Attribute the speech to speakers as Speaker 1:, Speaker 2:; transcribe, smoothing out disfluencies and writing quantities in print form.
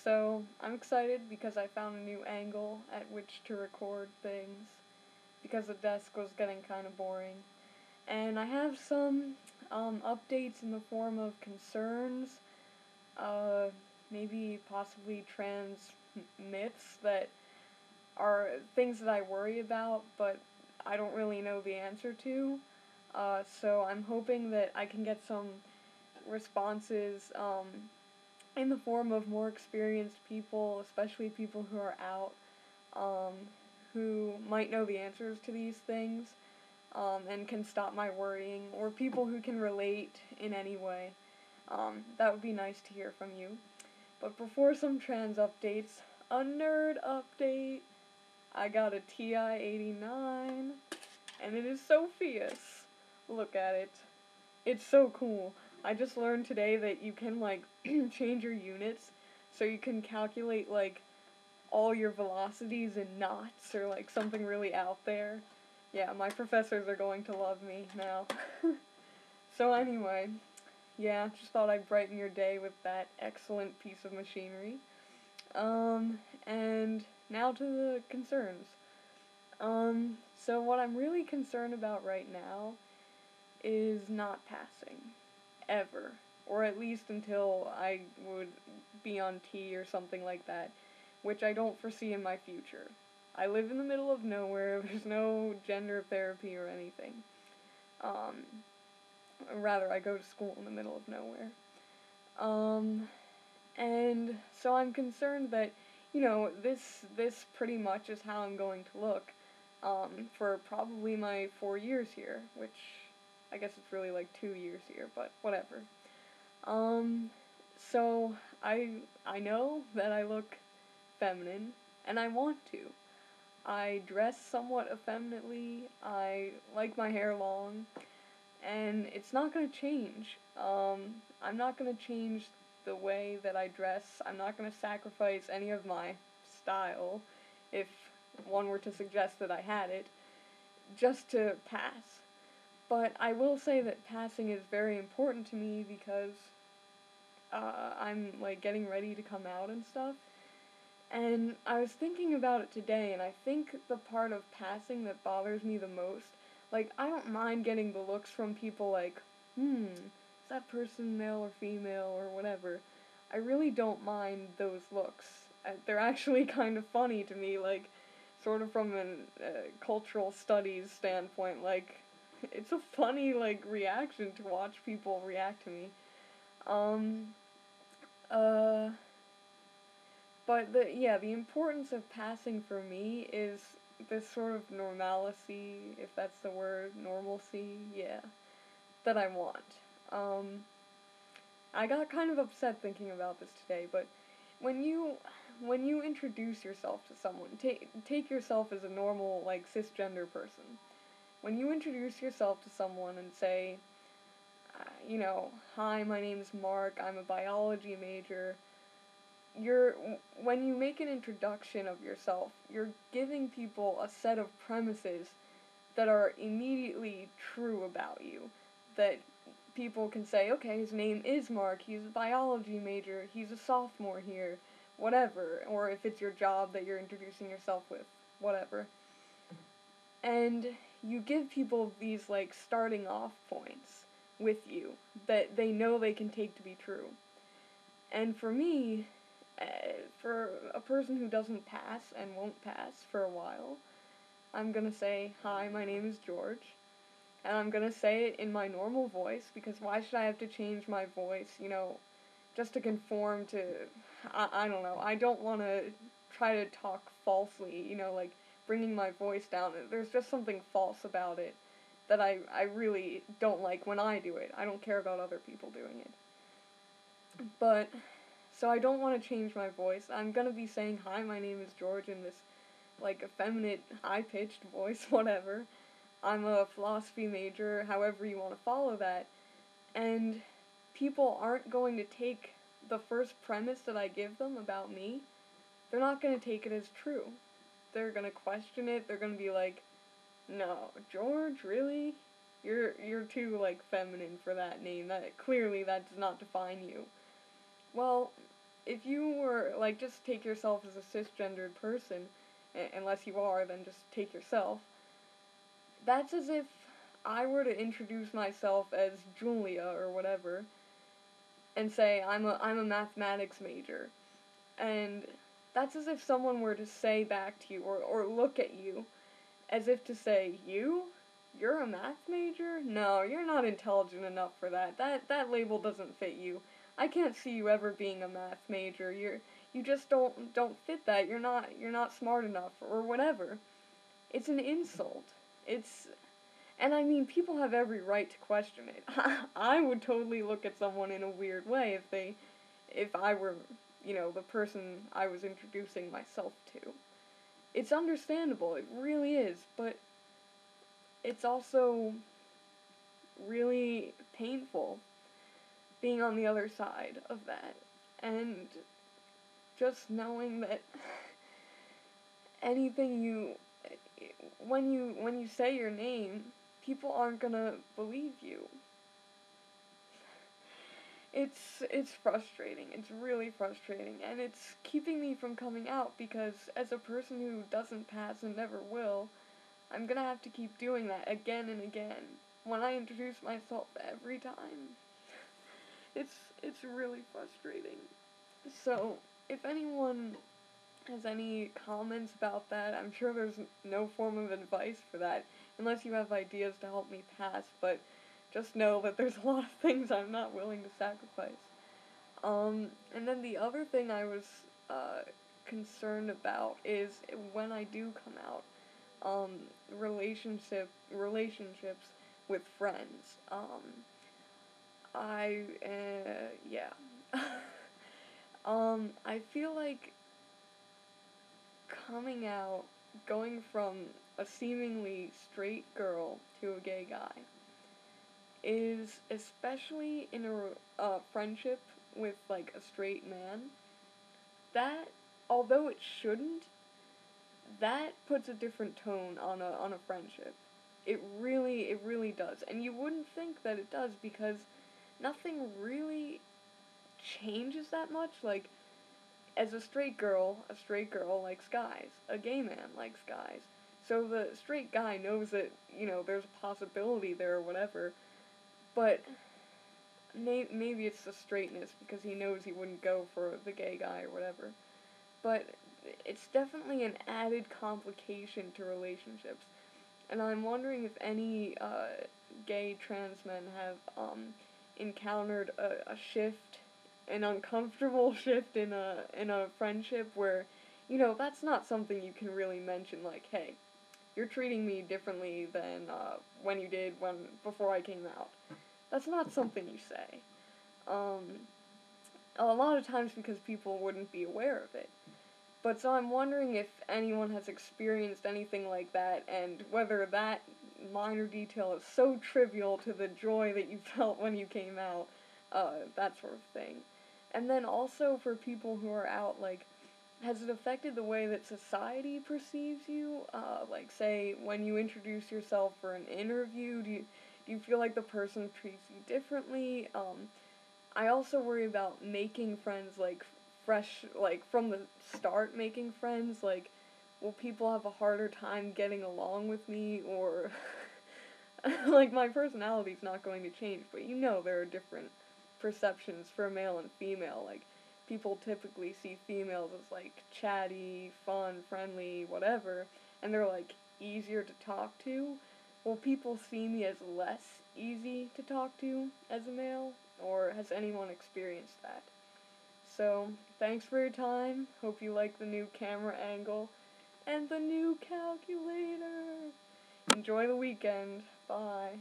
Speaker 1: So, I'm excited because I found a new angle at which to record things, because the desk was getting kind of boring. And I have some updates in the form of concerns, uh, maybe possibly trans myths that are things that I worry about, but I don't really know the answer to. So I'm hoping that I can get some responses in the form of more experienced people, especially people who are out, um, who might know the answers to these things, and can stop my worrying, or people who can relate in any way. That would be nice to hear from you. But before some trans updates, a nerd update. I got a TI-89, and it is Sophia's. Look at it. It's so cool. I just learned today that you can, change your units, so you can calculate, all your velocities in knots, or, something really out there. Yeah, my professors are going to love me now. So anyway, yeah, just thought I'd brighten your day with that excellent piece of machinery. And now to the concerns. So what I'm really concerned about right now is not passing. Ever. Or at least until I would be on T or something like that, which I don't foresee in my future. I live in the middle of nowhere, there's no gender therapy or anything. Rather, I go to school in the middle of nowhere. And so I'm concerned that, this pretty much is how I'm going to look, for probably my 4 years here, which I guess it's really 2 years here, but whatever. So I know that I look feminine, and I want to. I dress somewhat effeminately, I like my hair long, and it's not gonna change. I'm not gonna change the way that I dress. I'm not gonna sacrifice any of my style, if one were to suggest that I had it, just to pass. But I will say that passing is very important to me because, I'm, getting ready to come out and stuff. And I was thinking about it today, and I think the part of passing that bothers me the most, I don't mind getting the looks from people is that person male or female or whatever. I really don't mind those looks. They're actually kind of funny to me, sort of from a cultural studies standpoint, it's a funny, reaction to watch people react to me. But the importance of passing for me is this sort of normalcy, if that's the word, normalcy, yeah, that I want. I got kind of upset thinking about this today, but when you introduce yourself to someone, take yourself as a normal, cisgender person. When you introduce yourself to someone and say, hi, my name's Mark, I'm a biology major, when you make an introduction of yourself, you're giving people a set of premises that are immediately true about you, that people can say, okay, his name is Mark, he's a biology major, he's a sophomore here, whatever, or if it's your job that you're introducing yourself with, whatever. And you give people these, starting off points with you that they know they can take to be true. And for me, for a person who doesn't pass and won't pass for a while, I'm gonna say, hi, my name is George, and I'm gonna say it in my normal voice, because why should I have to change my voice, just to conform to, I don't know, I don't want to try to talk falsely, bringing my voice down. There's just something false about it that I really don't like when I do it. I don't care about other people doing it. But, so I don't want to change my voice. I'm gonna be saying, hi, my name is George, in this, effeminate, high-pitched voice, whatever. I'm a philosophy major, however you want to follow that. And people aren't going to take the first premise that I give them about me. They're not going to take it as true. They're going to question it. They're going to be like, no, George, really? You're too, feminine for that name. Clearly that does not define you. Well, if you were, like, just take yourself as a cisgendered person, unless you are, then just take yourself, that's as if I were to introduce myself as Julia or whatever, and say I'm a mathematics major, and that's as if someone were to say back to you, or look at you, as if to say, You're a math major? No, you're not intelligent enough for that. That label doesn't fit you. I can't see you ever being a math major. You just don't fit that. You're not smart enough, or whatever. It's an insult. And I mean, people have every right to question it. I would totally look at someone in a weird way if I were, the person I was introducing myself to. It's understandable, it really is, but it's also really painful being on the other side of that, and just knowing that when you say your name, people aren't gonna believe you. It's frustrating. It's really frustrating, and it's keeping me from coming out, because as a person who doesn't pass and never will, I'm gonna have to keep doing that again and again when I introduce myself every time. It's really frustrating. So, if anyone has any comments about that, I'm sure there's no form of advice for that, unless you have ideas to help me pass, but just know that there's a lot of things I'm not willing to sacrifice. And then the other thing I was, concerned about is when I do come out, relationships with friends. Yeah. I feel like coming out, going from a seemingly straight girl to a gay guy, is, especially in a friendship with, like, a straight man, that, although it shouldn't, that puts a different tone on a friendship. It really does. And you wouldn't think that it does, because nothing really changes that much. Like, as a straight girl likes guys. A gay man likes guys. So the straight guy knows that, there's a possibility there or whatever, but maybe it's the straightness, because he knows he wouldn't go for the gay guy or whatever. But it's definitely an added complication to relationships. And I'm wondering if any gay trans men have encountered a shift, an uncomfortable shift in a friendship where, that's not something you can really mention, like, hey, you're treating me differently than when you did before I came out. That's not something you say. A lot of times, because people wouldn't be aware of it. But so I'm wondering if anyone has experienced anything like that, and whether that minor detail is so trivial to the joy that you felt when you came out, that sort of thing. And then also for people who are out, like, has it affected the way that society perceives you? Like, say, when you introduce yourself for an interview, do you feel like the person treats you differently? I also worry about making friends, like, from the start making friends, like, will people have a harder time getting along with me, or, like, my personality's not going to change, but there are different perceptions for male and female, like, people typically see females as, like, chatty, fun, friendly, whatever, and they're, like, easier to talk to. Will people see me as less easy to talk to as a male, or has anyone experienced that? So, thanks for your time. Hope you like the new camera angle and the new calculator. Enjoy the weekend. Bye.